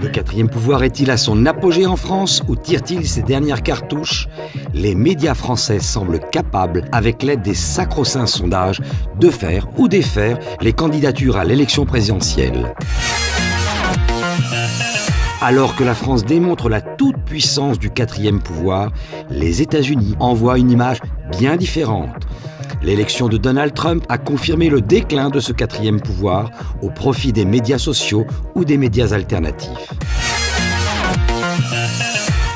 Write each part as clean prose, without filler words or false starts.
Le quatrième pouvoir est-il à son apogée en France ou tire-t-il ses dernières cartouches? Les médias français semblent capables, avec l'aide des sacro-saints sondages, de faire ou défaire les candidatures à l'élection présidentielle. Alors que la France démontre la toute-puissance du quatrième pouvoir, les États-Unis envoient une image bien différente. L'élection de Donald Trump a confirmé le déclin de ce quatrième pouvoir au profit des médias sociaux ou des médias alternatifs.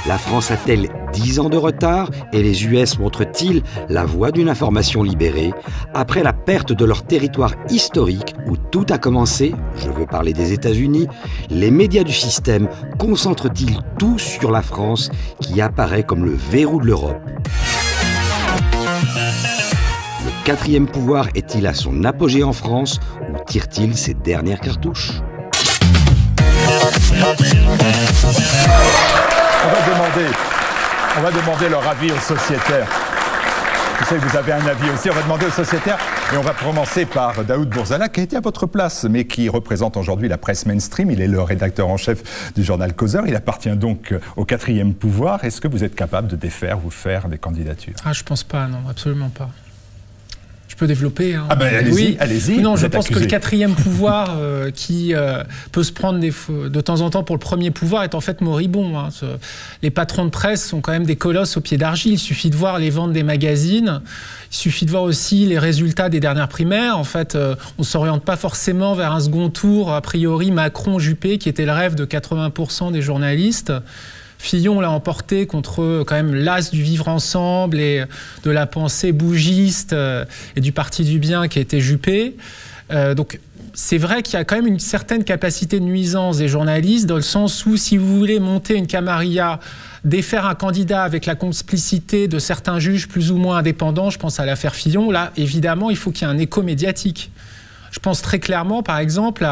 La France a-t-elle 10 ans de retard et les US montrent-ils la voie d'une information libérée après la perte de leur territoire historique où tout a commencé? Je veux parler des États-Unis. Les médias du système concentrent-ils tout sur la France qui apparaît comme le verrou de l'Europe? Le quatrième pouvoir est-il à son apogée en France ou tire-t-il ses dernières cartouches? On va demander leur avis aux sociétaires. Je sais que vous avez un avis aussi. On va demander aux sociétaires. Et on va commencer par Daoud Bourzala, qui était à votre place, mais qui représente aujourd'hui la presse mainstream. Il est le rédacteur en chef du journal Causeur. Il appartient donc au quatrième pouvoir. Est-ce que vous êtes capable de défaire ou faire des candidatures? Ah, je pense pas, non, absolument pas. Je peux développer. Hein. Ah ben allez-y, oui. allez-y. Non, je pense que le quatrième pouvoir qui peut se prendre de temps en temps pour le premier pouvoir est en fait moribond. Hein. Les patrons de presse sont quand même des colosses au pied d'argile. Il suffit de voir les ventes des magazines. Il suffit de voir aussi les résultats des dernières primaires. En fait, on ne s'oriente pas forcément vers un second tour, a priori Macron-Juppé, qui était le rêve de 80% des journalistes. Fillon l'a emporté contre quand même l'as du vivre ensemble et de la pensée bougiste et du parti du bien qui était Juppé. Donc c'est vrai qu'il y a quand même une certaine capacité de nuisance des journalistes dans le sens où si vous voulez monter une camarilla, défaire un candidat avec la complicité de certains juges plus ou moins indépendants, je pense à l'affaire Fillon, là évidemment il faut qu'il y ait un écho médiatique. Je pense très clairement, par exemple,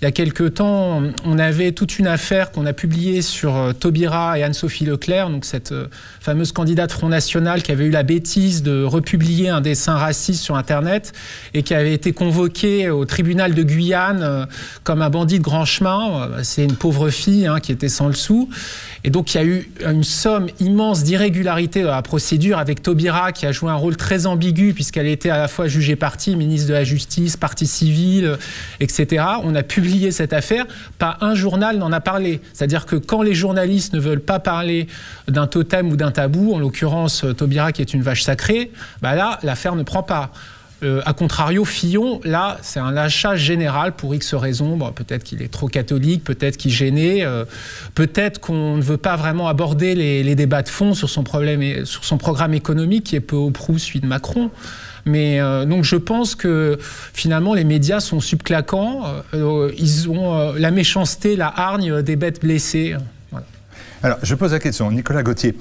il y a quelque temps, on avait toute une affaire qu'on a publiée sur Taubira et Anne-Sophie Leclerc, donc cette fameuse candidate Front National qui avait eu la bêtise de republier un dessin raciste sur Internet et qui avait été convoquée au tribunal de Guyane comme un bandit de grand chemin. C'est une pauvre fille hein, qui était sans le sou. Et donc, il y a eu une somme immense d'irrégularités dans la procédure avec Taubira qui a joué un rôle très ambigu puisqu'elle était à la fois jugée partie, ministre de la Justice, partie civile, etc. On a publié cette affaire, pas un journal n'en a parlé. C'est-à-dire que quand les journalistes ne veulent pas parler d'un totem ou d'un tabou, en l'occurrence Taubira qui est une vache sacrée, bah là, l'affaire ne prend pas. A contrario, Fillon, là, c'est un lâchage général pour X raisons. Bon, peut-être qu'il est trop catholique, peut-être qu'il est gêné, peut-être qu'on ne veut pas vraiment aborder les débats de fond sur son programme économique qui est peu ou prou celui de Macron. Mais donc je pense que finalement les médias sont subclaquants, ils ont la méchanceté, la hargne des bêtes blessées. Voilà. Alors je pose la question, Nicolas Gauthier.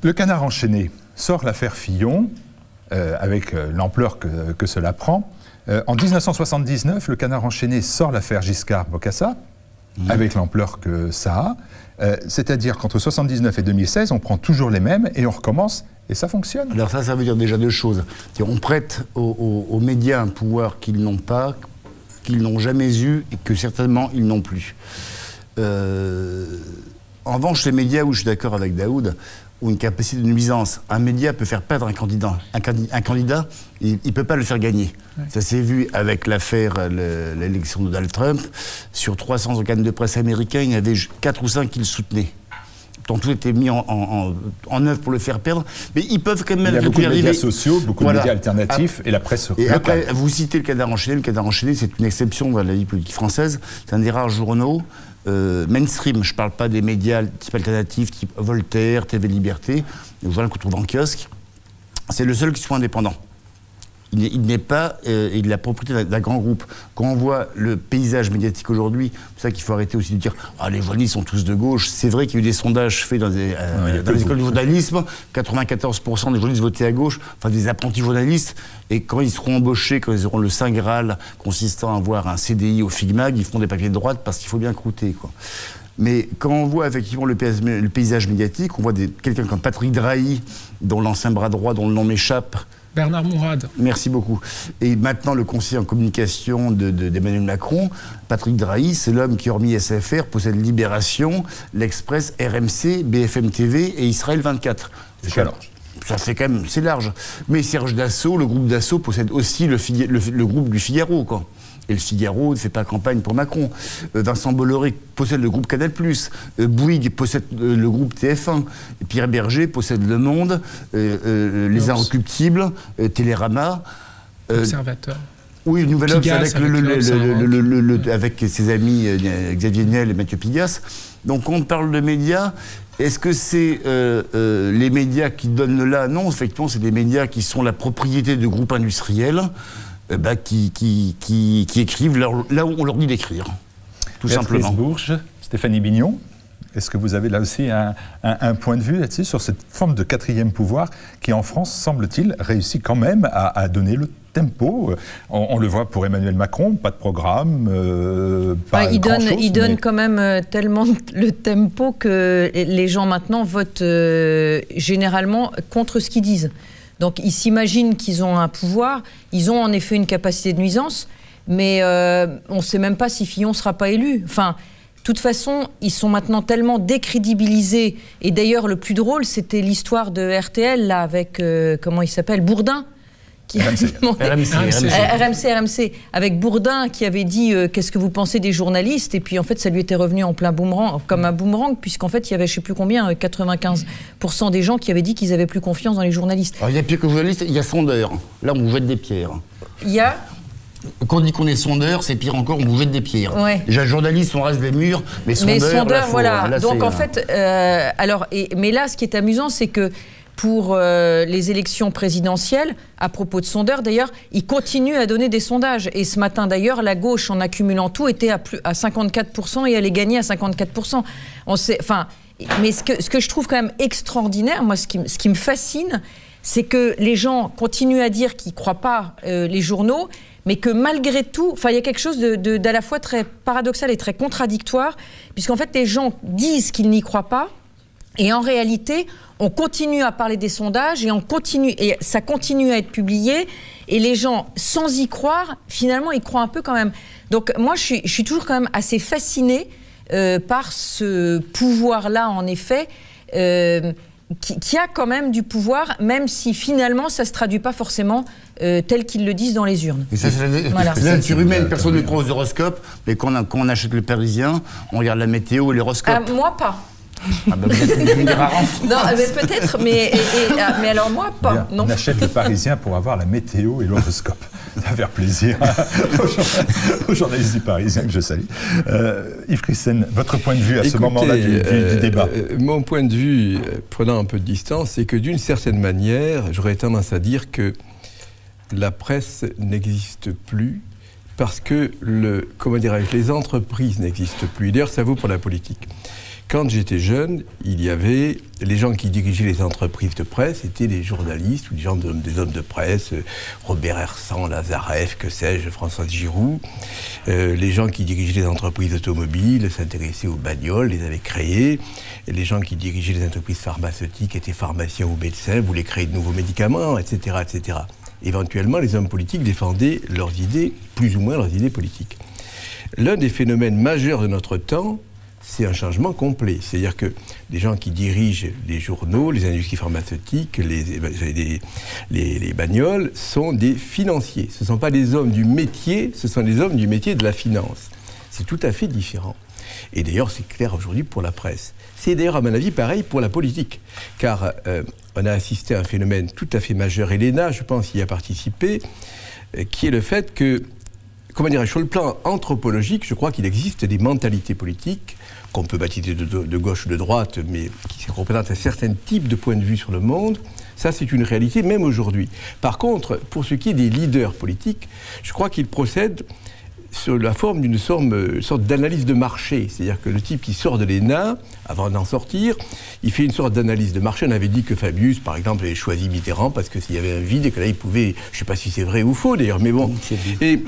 Le Canard enchaîné sort l'affaire Fillon. Avec l'ampleur que cela prend. En 1979, le Canard enchaîné sort l'affaire Giscard-Bokassa, avec l'ampleur que ça a. C'est-à-dire qu'entre 1979 et 2016, on prend toujours les mêmes et on recommence, et ça fonctionne. Alors ça veut dire déjà deux choses. On prête aux médias un pouvoir qu'ils n'ont pas, qu'ils n'ont jamais eu et que certainement ils n'ont plus. En revanche, les médias, où je suis d'accord avec Daoud, ou une capacité de nuisance. Un média peut faire perdre un candidat. Un candidat, il ne peut pas le faire gagner. Ouais. Ça s'est vu avec l'affaire, l'élection de Donald Trump. Sur 300 organes de presse américains, il y en avait 4 ou 5 qui le soutenaient. Donc tout était mis en œuvre pour le faire perdre. Mais ils peuvent quand même... Il y a beaucoup de médias sociaux, beaucoup de médias alternatifs et la presse locale. Après, vous citez le Canard enchaîné. Le Canard enchaîné, c'est une exception dans la vie politique française. C'est un des rares journaux mainstream. Je ne parle pas des médias type alternatifs, type Voltaire, TV Liberté, le journal qu'on trouve en kiosque. C'est le seul qui soit indépendant. Il n'est pas il a la propriété d'un grand groupe. Quand on voit le paysage médiatique aujourd'hui, c'est pour ça qu'il faut arrêter aussi de dire « Ah, les journalistes sont tous de gauche ». C'est vrai qu'il y a eu des sondages faits dans les écoles de journalisme. 94% des journalistes votaient à gauche, enfin des apprentis journalistes. Et quand ils seront embauchés, quand ils auront le Saint Graal consistant à avoir un CDI au Figmag, ils feront des papiers de droite parce qu'il faut bien croûter, quoi. Mais quand on voit effectivement le paysage médiatique, on voit quelqu'un comme Patrick Drahi, dont l'ancien bras droit, dont le nom m'échappe, Bernard Mourad. Merci beaucoup. Et maintenant, le conseiller en communication d'Emmanuel Macron, Patrick Drahi, c'est l'homme qui, hormis SFR, possède Libération, l'Express, RMC, BFM TV et Israël 24. Ça fait quand même, c'est large. Mais Serge Dassault, le groupe Dassault, possède aussi le groupe du Figaro, quoi. Et le Figaro ne fait pas campagne pour Macron. Vincent Bolloré possède le groupe Canal+. Bouygues possède le groupe TF1. Et Pierre Berger possède Le Monde, Les Inrecuptibles, Télérama. Observateur. Oui, Nouvel Obs avec ses amis Xavier Niel et Mathieu Pigasse. Donc quand on parle de médias, est-ce que c'est les médias qui donnent là? Non, effectivement, c'est des médias qui sont la propriété de groupes industriels. Qui écrivent là où on leur dit d'écrire, tout simplement. Bourges, Stéphanie Bignon, est-ce que vous avez là aussi un point de vue là-dessus, sur cette forme de quatrième pouvoir qui, en France, semble-t-il, réussit quand même à donner le tempo? On le voit pour Emmanuel Macron, pas de programme, pas grand-chose. Il donne quand même tellement le tempo que les gens maintenant votent généralement contre ce qu'ils disent. Donc ils s'imaginent qu'ils ont un pouvoir, ils ont en effet une capacité de nuisance, mais on ne sait même pas si Fillon ne sera pas élu. Enfin, de toute façon, ils sont maintenant tellement décrédibilisés. Et d'ailleurs, le plus drôle, c'était l'histoire de RTL, là, avec, comment il s'appelle, Bourdin. RMC, avec Bourdin qui avait dit qu'est-ce que vous pensez des journalistes, et puis en fait ça lui était revenu en plein boomerang, comme un boomerang, puisqu'en fait il y avait je sais plus combien, 95% des gens qui avaient dit qu'ils avaient plus confiance dans les journalistes. Alors il y a pire que journaliste, il y a sondeur. Là on vous jette des pierres. Il y a Quand on dit qu'on est sondeur, c'est pire encore, on vous jette des pierres. Ouais. Déjà journaliste, on reste des murs, mais sondeur, là, voilà. Là, donc en fait, mais là ce qui est amusant, c'est que pour les élections présidentielles, à propos de sondeurs, d'ailleurs, ils continuent à donner des sondages. Et ce matin, d'ailleurs, la gauche, en accumulant tout, était à 54% et allait gagner à 54%. Mais ce que je trouve quand même extraordinaire, moi, ce qui me fascine, c'est que les gens continuent à dire qu'ils ne croient pas les journaux, mais que malgré tout, il y a quelque chose d'à la fois très paradoxal et très contradictoire, puisqu'en fait, les gens disent qu'ils n'y croient pas, et en réalité, on continue à parler des sondages et ça continue à être publié. Et les gens, sans y croire, finalement, ils croient un peu quand même. Donc moi, je suis toujours quand même assez fascinée par ce pouvoir-là, en effet, qui a quand même du pouvoir, même si finalement, ça ne se traduit pas forcément tel qu'ils le disent dans les urnes. Mais ça, c'est la nature humaine. Personne ne croit aux horoscopes, mais quand on achète le Parisien, on regarde la météo et l'horoscope. Moi, pas. Ah ben vous êtes une des rares. Non, peut-être, mais alors moi, pas. Bien, non. On achète le Parisien pour avoir la météo et l'horoscope. Ça va faire plaisir aux journalistes du Parisien que je salue. Yves Christen, votre point de vue à ce moment-là du débat? Mon point de vue, prenant un peu de distance, c'est que d'une certaine manière, j'aurais tendance à dire que la presse n'existe plus parce que les entreprises n'existent plus. D'ailleurs, ça vaut pour la politique. Quand j'étais jeune, il y avait les gens qui dirigeaient les entreprises de presse, étaient les journalistes ou des hommes de presse, Robert Hersan, Lazareff, que sais-je, Françoise Giroud. Les gens qui dirigeaient les entreprises automobiles s'intéressaient aux bagnoles, les avaient créées. Et les gens qui dirigeaient les entreprises pharmaceutiques étaient pharmaciens ou médecins, voulaient créer de nouveaux médicaments, etc., etc. Éventuellement, les hommes politiques défendaient leurs idées, plus ou moins leurs idées politiques. L'un des phénomènes majeurs de notre temps, c'est un changement complet. C'est-à-dire que les gens qui dirigent les journaux, les industries pharmaceutiques, les bagnoles, sont des financiers. Ce ne sont pas des hommes du métier, ce sont des hommes du métier de la finance. C'est tout à fait différent. Et d'ailleurs, c'est clair aujourd'hui pour la presse. C'est d'ailleurs, à mon avis, pareil pour la politique. Car on a assisté à un phénomène tout à fait majeur, et l'ENA, je pense, y a participé, qui est le fait que, comment dirais-je, sur le plan anthropologique, je crois qu'il existe des mentalités politiques qu'on peut baptiser de gauche ou de droite, mais qui représentent un certain type de point de vue sur le monde. Ça, c'est une réalité, même aujourd'hui. Par contre, pour ce qui est des leaders politiques, je crois qu'ils procèdent sur la forme d'une sorte d'analyse de marché. C'est-à-dire que le type qui sort de l'ENA, avant d'en sortir, il fait une sorte d'analyse de marché. On avait dit que Fabius, par exemple, avait choisi Mitterrand parce que s'il y avait un vide et que là, il pouvait... Je ne sais pas si c'est vrai ou faux, d'ailleurs, mais bon. Et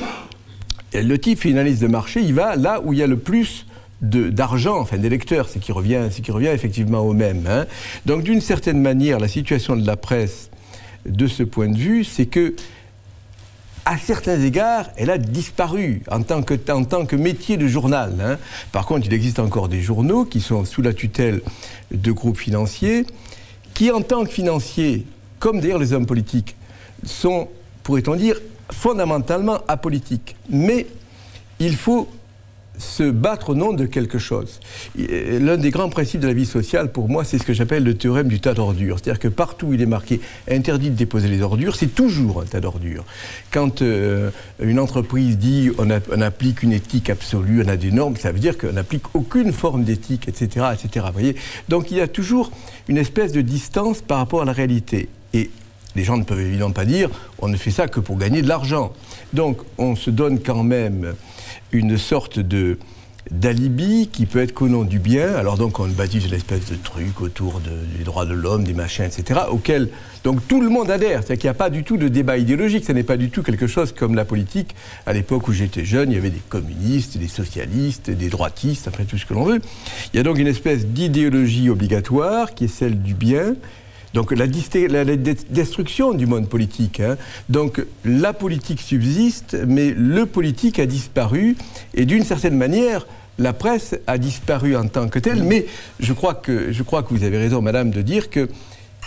le type fait une analyse de marché, il va là où il y a le plus d'argent, enfin d'électeurs, ce qui revient effectivement au même. Hein. Donc d'une certaine manière, la situation de la presse de ce point de vue, c'est que, à certains égards, elle a disparu en tant que métier de journal. Hein. Par contre, il existe encore des journaux qui sont sous la tutelle de groupes financiers, qui, en tant que financiers, comme d'ailleurs les hommes politiques, sont, pourrait-on dire, fondamentalement apolitiques. Mais il faut se battre au nom de quelque chose. L'un des grands principes de la vie sociale, pour moi, c'est ce que j'appelle le théorème du tas d'ordures. C'est-à-dire que partout où il est marqué « interdit de déposer les ordures », c'est toujours un tas d'ordures. Quand une entreprise dit on applique une éthique absolue, on a des normes, ça veut dire qu'on n'applique aucune forme d'éthique, etc., etc. Vous voyez ? Donc il y a toujours une espèce de distance par rapport à la réalité. Et les gens ne peuvent évidemment pas dire on ne fait ça que pour gagner de l'argent. Donc on se donne quand même une sorte d'alibi qui peut être qu'au nom du bien. Alors donc on baptise une espèce de truc autour des droits de l'homme, des machins, etc., auquel donc tout le monde adhère. C'est-à-dire qu'il n'y a pas du tout de débat idéologique. Ce n'est pas du tout quelque chose comme la politique. À l'époque où j'étais jeune, il y avait des communistes, des socialistes, des droitistes, après tout ce que l'on veut. Il y a donc une espèce d'idéologie obligatoire qui est celle du bien. Donc la destruction du monde politique. Hein. Donc la politique subsiste, mais le politique a disparu. Et d'une certaine manière, la presse a disparu en tant que telle. Mais je crois que vous avez raison, madame, de dire qu'elle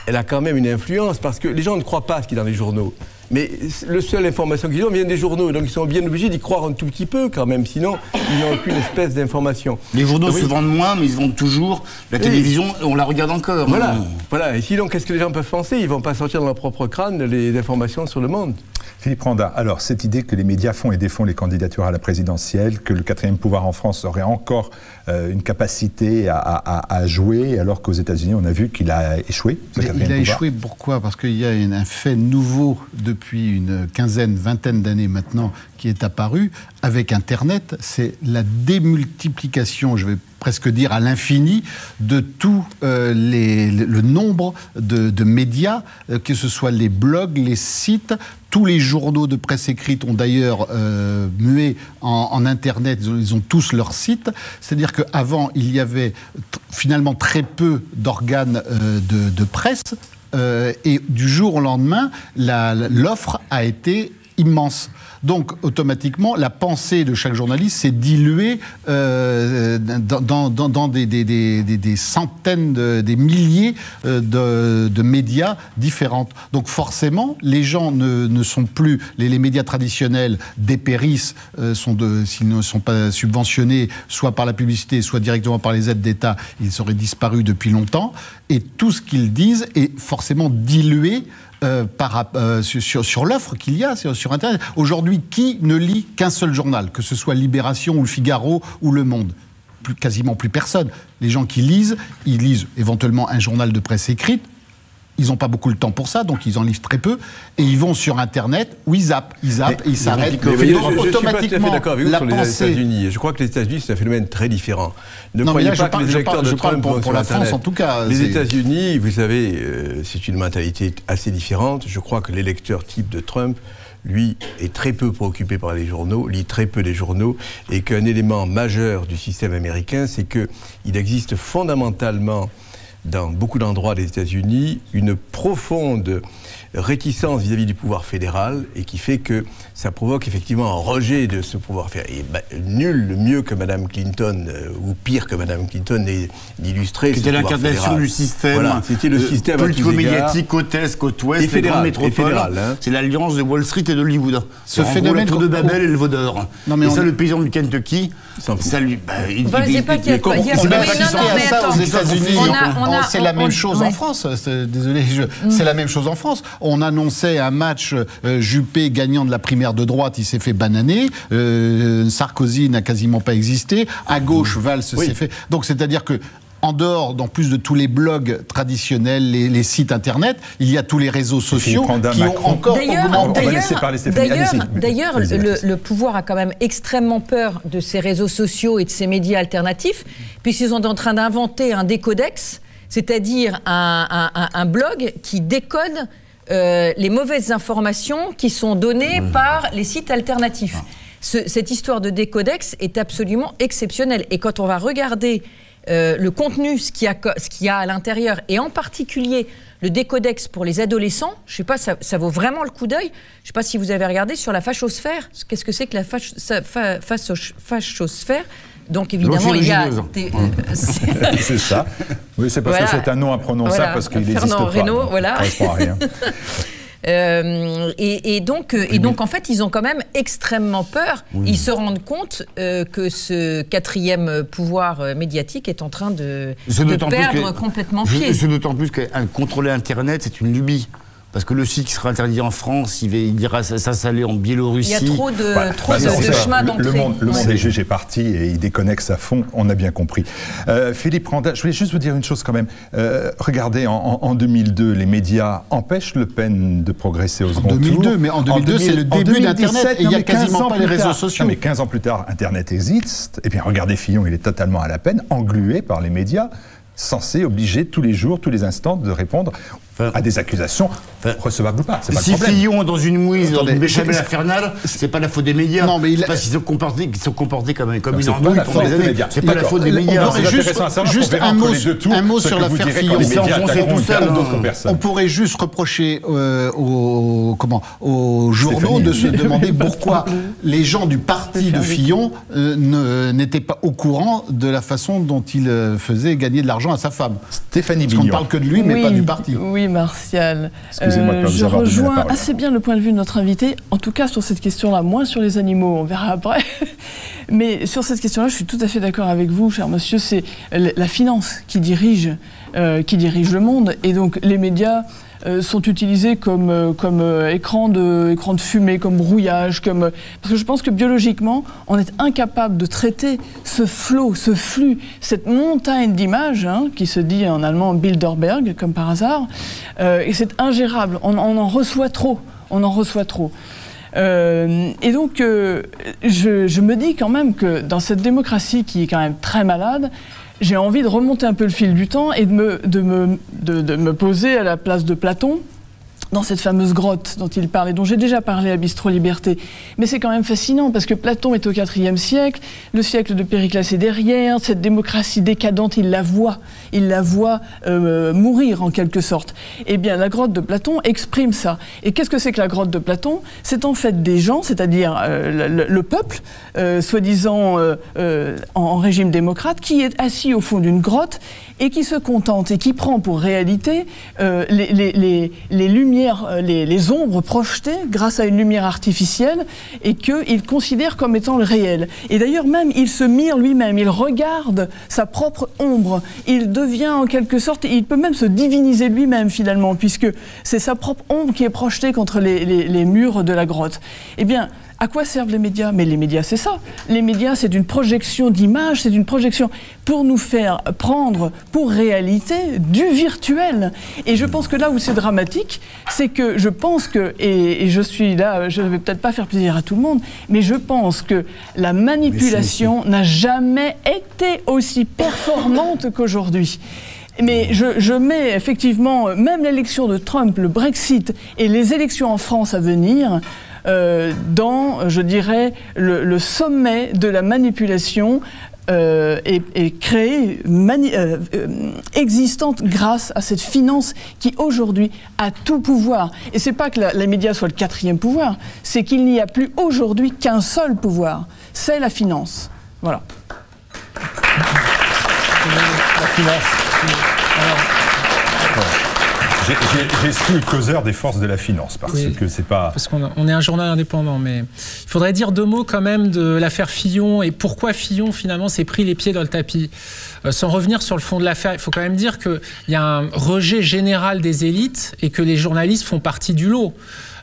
a quand même une influence, parce que les gens ne croient pas à ce qui est dans les journaux. Mais la seule information qu'ils ont vient des journaux, donc ils sont bien obligés d'y croire un tout petit peu quand même, sinon ils n'ont aucune espèce d'information. Les journaux se vendent moins, mais ils se vendent toujours. La télévision, on la regarde encore. Voilà, voilà. Et sinon, qu'est-ce que les gens peuvent penser ? Ils ne vont pas sortir dans leur propre crâne les informations sur le monde. Philippe Randa, alors cette idée que les médias font et défont les candidatures à la présidentielle, que le quatrième pouvoir en France aurait encore une capacité à jouer, alors qu'aux États-Unis, on a vu qu'il a échoué. Il a échoué, pourquoi ? Parce qu'il y a un fait nouveau depuis une quinzaine, vingtaine d'années maintenant qui est apparu avec Internet, c'est la démultiplication, je vais presque dire à l'infini, de tout le nombre de médias, que ce soit les blogs, les sites. Tous les journaux de presse écrite ont d'ailleurs mué en Internet, ils ont tous leur site. C'est-à-dire qu'avant, il y avait finalement très peu d'organes de presse, et du jour au lendemain, l'offre a été immense. Donc, automatiquement, la pensée de chaque journaliste s'est diluée dans des centaines, des milliers de médias différents. Donc, forcément, les gens ne sont plus... Les médias traditionnels dépérissent, s'ils ne sont pas subventionnés, soit par la publicité, soit directement par les aides d'État, ils auraient disparu depuis longtemps. Et tout ce qu'ils disent est forcément dilué sur l'offre qu'il y a sur Internet. Aujourd'hui, qui ne lit qu'un seul journal, que ce soit Libération ou Le Figaro ou Le Monde ? Quasiment plus personne. Les gens qui lisent, ils lisent éventuellement un journal de presse écrite. Ils n'ont pas beaucoup de temps pour ça, donc ils en lisent très peu. Et ils vont sur Internet, où ils zappent, et ils s'arrêtent. Je ne suis pas tout à fait d'accord avec vous sur les États-Unis. Je crois que les États-Unis, c'est un phénomène très différent. Ne croyez pas que les électeurs de Trump vont sur Internet. France, en tout cas. Les États-Unis, vous savez, c'est une mentalité assez différente. Je crois que l'électeur type de Trump, lui, est très peu préoccupé par les journaux, lit très peu les journaux, et qu'un élément majeur du système américain, c'est qu'il existe fondamentalement, dans beaucoup d'endroits des États-Unis, une profonde réticence vis-à-vis du pouvoir fédéral, et qui fait que ça provoque effectivement un rejet de ce pouvoir fédéral. Et nul mieux que Mme Clinton, ou pire que Mme Clinton, n'est d'illustrer ce pouvoir fédéral. C'était l'incarnation du système, voilà, c'était le système politico-médiatique, côte est, côte ouest, les grandes métropoles. Hein. C'est l'alliance de Wall Street et d'Hollywood. Ce phénomène la tour de Babel et le veau d'or. Et ça, le paysan du Kentucky, ça lui... Il c'est pas qu'il y a... aux États-Unis. C'est la même chose en France. Désolé, c'est la même chose en France. On annonçait un match Juppé gagnant de la primaire de droite, il s'est fait bananer. Sarkozy n'a quasiment pas existé. À gauche, Valls s'est fait... Donc c'est-à-dire que en dehors, dans plus de tous les blogs traditionnels, les sites internet, il y a tous les réseaux sociaux qui ont encore augmenté. D'ailleurs, le pouvoir a quand même extrêmement peur de ces réseaux sociaux et de ces médias alternatifs, puisqu'ils sont en train d'inventer un décodex, c'est-à-dire un blog qui décode les mauvaises informations qui sont données par les sites alternatifs. Cette histoire de décodex est absolument exceptionnelle. Et quand on va regarder le contenu, ce qu'il y a à l'intérieur, et en particulier le décodex pour les adolescents. Je sais pas, ça vaut vraiment le coup d'œil. Je sais pas si vous avez regardé sur la fachosphère. Qu'est-ce que c'est que la fachosphère? Donc évidemment, il y a... C'est ça. Oui, c'est parce que c'est un nom imprononçable, parce qu'il n'existe pas. Reynaud, voilà. Ça correspond à rien. Et donc, en fait, ils ont quand même extrêmement peur. Oui. Ils se rendent compte que ce quatrième pouvoir médiatique est en train de perdre complètement pied. C'est d'autant plus que contrôler Internet, c'est une lubie. Parce que le site qui sera interdit en France, il dira s'installer en Biélorussie. Il y a trop de chemin d'entrée. Le monde est jugé parti et il déconnexe à fond, on a bien compris. Philippe Randa, je voulais juste vous dire une chose quand même. Regardez, en 2002, les médias empêchent Le Pen de progresser au second tour. En 2002, mais en 2002, c'est le début d'Internet et il n'y a quasiment pas les réseaux sociaux. Non, mais 15 ans plus tard, Internet existe. Et bien regardez Fillon, il est totalement à la peine, englué par les médias, censé obliger tous les jours, tous les instants de répondre à des accusations recevables ou pas. C'est pas le problème. Si Fillon est dans une mouise, dans une béchamel infernale, c'est pas la faute des médias. Non, mais c'est parce qu'ils sont comportés comme une andouille pendant des années. C'est pas la faute des médias. Juste un mot sur l'affaire Fillon. On pourrait juste reprocher aux journaux de se demander pourquoi les gens du parti de Fillon n'étaient pas au courant de la façon dont il faisait gagner de l'argent à sa femme. Stéphanie Bignon. Parce qu'on ne parle que de lui, mais pas du parti. Oui, Martial. Je rejoins assez bien le point de vue de notre invité, en tout cas sur cette question-là, moins sur les animaux, on verra après. Mais sur cette question-là, je suis tout à fait d'accord avec vous, cher monsieur, c'est la finance qui dirige le monde, et donc les médias sont utilisés comme écran de fumée, comme brouillage, parce que je pense que biologiquement, on est incapable de traiter ce flot, ce flux, cette montagne d'images, qui se dit en allemand Bilderberg, comme par hasard, et c'est ingérable, on en reçoit trop, et donc, je me dis quand même que dans cette démocratie qui est quand même très malade, j'ai envie de remonter un peu le fil du temps et de me poser à la place de Platon, dans cette fameuse grotte dont il parle et dont j'ai déjà parlé à Bistro Liberté. Mais c'est quand même fascinant parce que Platon est au IVe siècle, le siècle de Périclès est derrière, cette démocratie décadente, il la voit mourir en quelque sorte. Eh bien, la grotte de Platon exprime ça. Et qu'est-ce que c'est que la grotte de Platon? C'est en fait des gens, c'est-à-dire le peuple, soi-disant en régime démocrate, qui est assis au fond d'une grotte et qui se contente et qui prend pour réalité les lumières, les ombres projetées grâce à une lumière artificielle et qu'il considère comme étant le réel. Et d'ailleurs même, il se mire lui-même, il regarde sa propre ombre, il devient en quelque sorte, il peut même se diviniser lui-même finalement, puisque c'est sa propre ombre qui est projetée contre les murs de la grotte. Eh bien, à quoi servent les médias? Mais les médias, c'est ça. Les médias, c'est une projection d'image, c'est une projection pour nous faire prendre pour réalité du virtuel. Et je pense que là où c'est dramatique, c'est que je pense que, et je suis là, je ne vais peut-être pas faire plaisir à tout le monde, mais je pense que la manipulation n'a jamais été aussi performante qu'aujourd'hui. Mais je mets effectivement, même l'élection de Trump, le Brexit et les élections en France à venir, dans, je dirais, le sommet de la manipulation est créée, existante grâce à cette finance qui aujourd'hui a tout pouvoir. Et c'est pas que les médias soient le quatrième pouvoir, c'est qu'il n'y a plus aujourd'hui qu'un seul pouvoir, c'est la finance. Voilà. La finance. J'ai exclu le causeur des forces de la finance, parce que c'est pas... Parce qu'on est un journal indépendant, mais il faudrait dire deux mots quand même de l'affaire Fillon et pourquoi Fillon, finalement, s'est pris les pieds dans le tapis. Sans revenir sur le fond de l'affaire, il faut quand même dire qu'il y a un rejet général des élites et que les journalistes font partie du lot.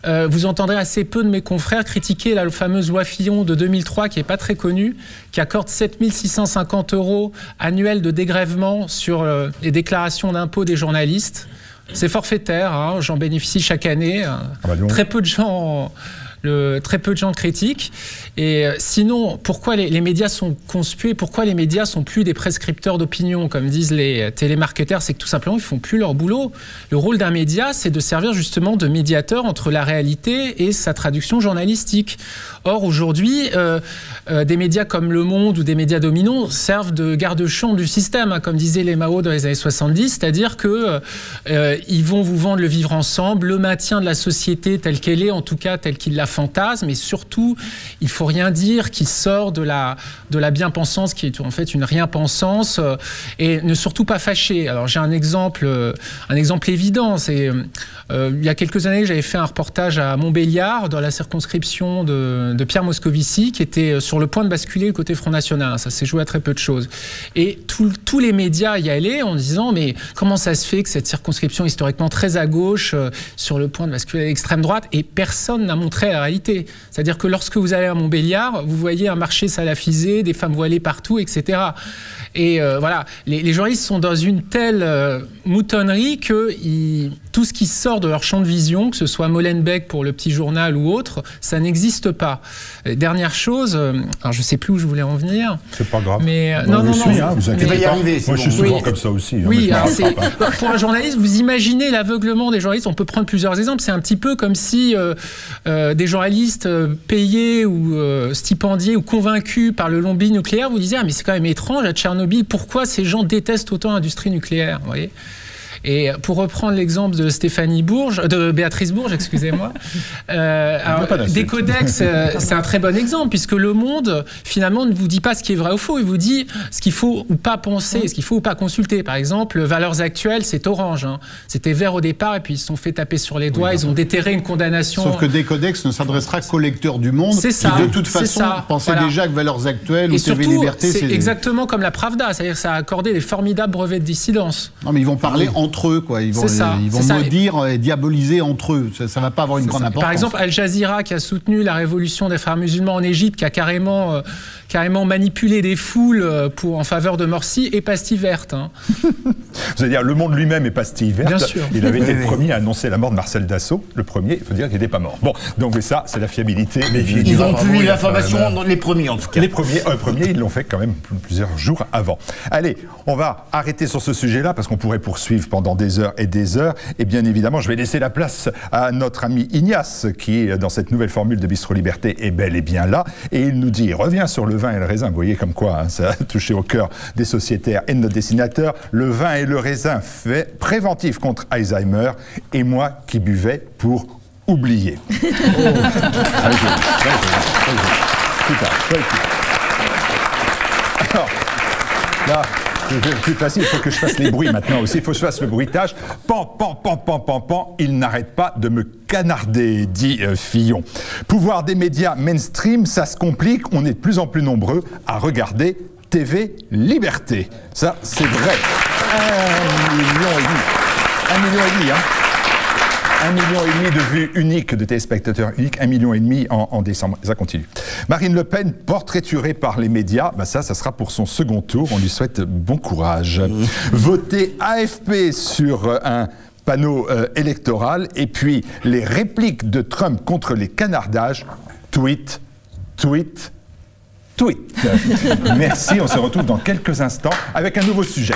Vous entendrez assez peu de mes confrères critiquer la fameuse loi Fillon de 2003, qui n'est pas très connue, qui accorde 7 650 € annuels de dégrèvement sur les déclarations d'impôts des journalistes. C'est forfaitaire, hein, j'en bénéficie chaque année. Très peu de gens le critiquent. Et sinon, pourquoi les médias sont conspués? Pourquoi les médias sont plus des prescripteurs d'opinion, comme disent les télémarketeurs? C'est que tout simplement, ils font plus leur boulot. Le rôle d'un média, c'est de servir justement de médiateur entre la réalité et sa traduction journalistique. Or, aujourd'hui, des médias comme Le Monde ou des médias dominants servent de garde-champ du système, hein, comme disaient les Mao dans les années 70, c'est-à-dire que ils vont vous vendre le vivre ensemble, le maintien de la société telle qu'elle est, en tout cas telle qu'ils la fantasment, et surtout, il faut rien dire qui sort de la bien-pensance, qui est en fait une rien-pensance, et ne surtout pas fâcher. Alors j'ai un exemple évident, c'est il y a quelques années, j'avais fait un reportage à Montbéliard, dans la circonscription de Pierre Moscovici, qui était sur le point de basculer le côté Front National. Ça s'est joué à très peu de choses. Et tous les médias y allaient en disant, mais comment ça se fait que cette circonscription historiquement très à gauche, sur le point de basculer à l'extrême droite, et personne n'a montré la réalité. C'est-à-dire que lorsque vous allez à Montbéliard, vous voyez un marché salafisé, des femmes voilées partout, etc. Et voilà, les journalistes sont dans une telle moutonnerie que tout ce qui sort de leur champ de vision, que ce soit Molenbeek pour le petit journal ou autre, ça n'existe pas. Dernière chose, alors je ne sais plus où je voulais en venir. C'est pas grave. Mais non, vous inquiétez y pas. arriver. Moi, je suis souvent comme ça aussi. Oui, alors pour un journaliste, vous imaginez l'aveuglement des journalistes. On peut prendre plusieurs exemples. C'est un petit peu comme si des journalistes payés ou stipendiés ou convaincus par le lobby nucléaire vous disaient, ah, mais c'est quand même étrange à Tchernobyl, pourquoi ces gens détestent autant l'industrie nucléaire, vous voyez ? Et pour reprendre l'exemple de Béatrice Bourges, excusez-moi, Décodex, c'est un très bon exemple, puisque Le Monde, finalement, ne vous dit pas ce qui est vrai ou faux, il vous dit ce qu'il faut ou pas penser, ce qu'il faut ou pas consulter. Par exemple, Valeurs Actuelles, c'est Orange. Hein. C'était vert au départ, et puis ils se sont fait taper sur les doigts, ils ont déterré une condamnation. Sauf que Décodex ne s'adressera qu'au lecteur du Monde, qui de toute façon pensait déjà que Valeurs Actuelles ou TV Liberté... c'est exactement comme la Pravda, c'est-à-dire que ça a accordé des formidables brevets de dissidence. Non, mais ils vont parler entre eux, quoi. Ils vont maudire et diaboliser entre eux. Ça ne va pas avoir une grande importance. Par exemple, Al Jazeera, qui a soutenu la révolution des frères musulmans en Égypte, qui a carrément manipulé des foules en faveur de Morsi, est pastille verte. Hein. Vous allez dire, Le Monde lui-même est pastille verte. Bien sûr. Il avait été le premier à annoncer la mort de Marcel Dassault. Le premier, il faut dire qu'il n'était pas mort. Bon, donc ça, c'est la fiabilité. Ils ont publié l'information, les premiers en tout cas. Les premiers, ils l'ont fait quand même plusieurs jours avant. Allez, on va arrêter sur ce sujet-là, parce qu'on pourrait poursuivre pendant des heures et des heures. Et bien évidemment, je vais laisser la place à notre ami Ignace, qui, dans cette nouvelle formule de Bistro Liberté, est bel et bien là. Et il nous dit, il revient sur le vin et le raisin. Vous voyez comme quoi, hein, ça a touché au cœur des sociétaires et de nos dessinateurs. Le vin et le raisin fait préventif contre Alzheimer. Et moi qui buvais pour oublier. Très joli, très joli. Super, alors, là, plus facile, il faut que je fasse les bruits maintenant aussi. Il faut que je fasse le bruitage. Pan, pan, pan, pan, pan, pan. Il n'arrête pas de me canarder, dit Fillon. Pouvoir des médias mainstream, ça se complique. On est de plus en plus nombreux à regarder TV Liberté. Ça, c'est vrai. 1,5 million, hein. 1,5 million de vues uniques, de téléspectateurs uniques, 1,5 million en décembre. Ça continue. Marine Le Pen, portraiturée par les médias, ça sera pour son second tour. On lui souhaite bon courage. Voter AFP sur un panneau électoral, et puis les répliques de Trump contre les canardages. Tweet, tweet, tweet. Merci, on se retrouve dans quelques instants avec un nouveau sujet.